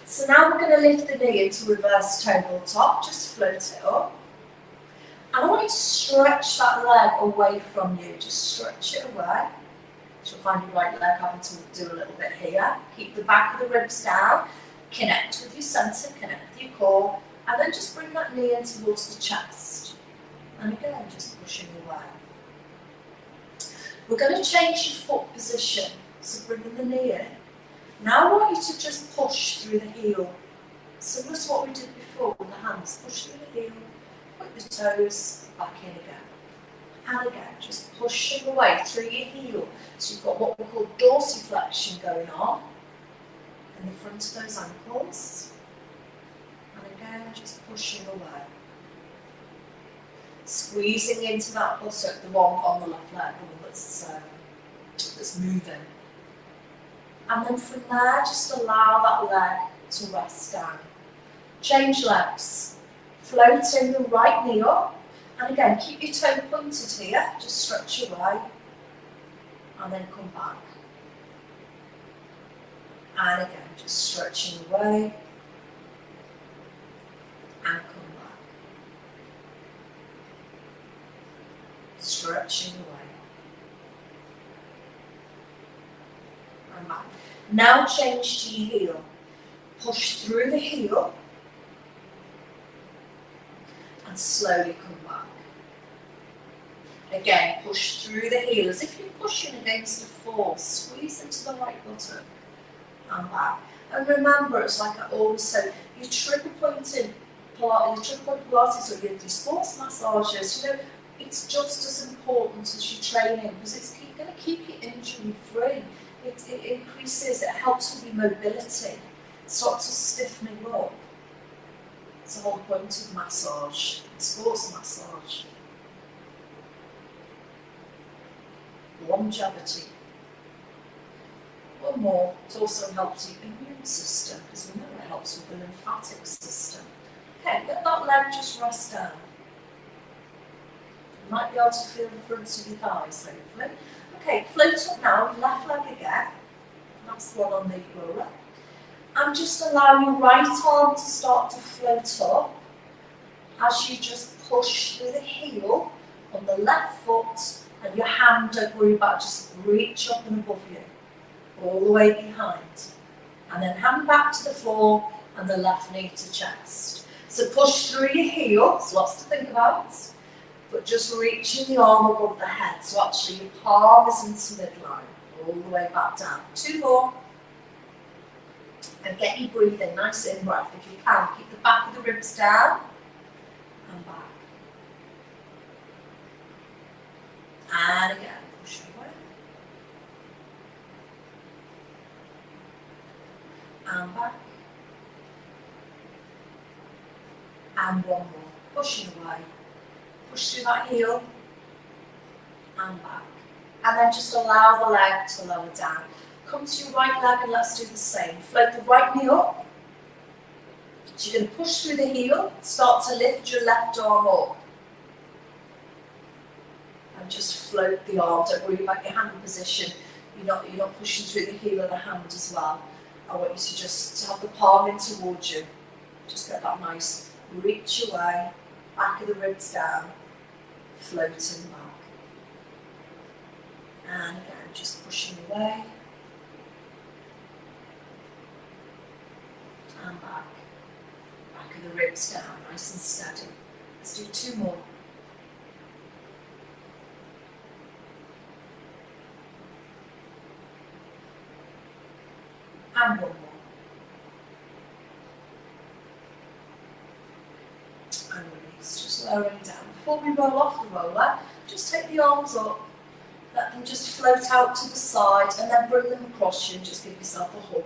So now we're going to lift the knee into reverse tabletop, just float it up. And I want you to stretch that leg away from you, just stretch it away. You'll find your right leg having to do a little bit here. Keep the back of the ribs down, connect with your centre, connect with your core, and then just bring that knee in towards the chest. And again, just pushing away. We're going to change your foot position, so bringing the knee in. Now I want you to just push through the heel. Similar to what we did before with the hands. Push through the heel, put the toes back in again. And again, just pushing away through your heel. So you've got what we call dorsiflexion going on in the front of those ankles. And again, just pushing away. Squeezing into that buttock, the one on the left leg, the one that's moving. And then from there, just allow that leg to rest down. Change legs. Floating the right knee up. And again, keep your toe pointed here, just stretch away, and then come back. And again, just stretching away, and come back. Stretching away, and back. Now change to your heel. Push through the heel, and slowly come back. Again, push through the heel as if you're pushing against a force. Squeeze into the right buttock and back. And remember, it's like I always say, your triple pointed Pilates or your sports massages, you know, it's just as important as your training because it's going to keep you injury free. It increases, it helps with your mobility. It starts to stiffen you up. It's the whole point of massage, sports massage. Longevity. One more, it also helps your immune system, because we know it helps with the lymphatic system. Okay, let that leg just rest down. You might be able to feel the fronts of your thighs, hopefully. Okay, float up now, left leg again. That's the one on the roller. And just allow your right arm to start to float up as you just push through the heel on the left foot and your hand don't worry about, just reach up and above you, all the way behind. And then hand back to the floor and the left knee to chest. So push through your heel, there's lots to think about, but just reaching the arm above the head. So actually your palm is into midline, all the way back down. 2 more. And get your breathing, nice in breath if you can. Keep the back of the ribs down and back. And again, push away. And back. And one more. Pushing away. Push through that heel. And back. And then just allow the leg to lower down. Come to your right leg and let's do the same. Float the right knee up. So you're going to push through the heel, start to lift your left arm up. And just float the arm, don't worry about your hand position. You're not pushing through the heel of the hand as well. I want you to just have the palm in towards you. Just get that nice reach away, back of the ribs down, floating back. And again, just pushing away. And back of the ribs down, nice and steady. Let's do 2 more. And 1 more. And release, just lowering down. Before we roll off the roller, just take the arms up, let them just float out to the side, and then bring them across you and just give yourself a hug.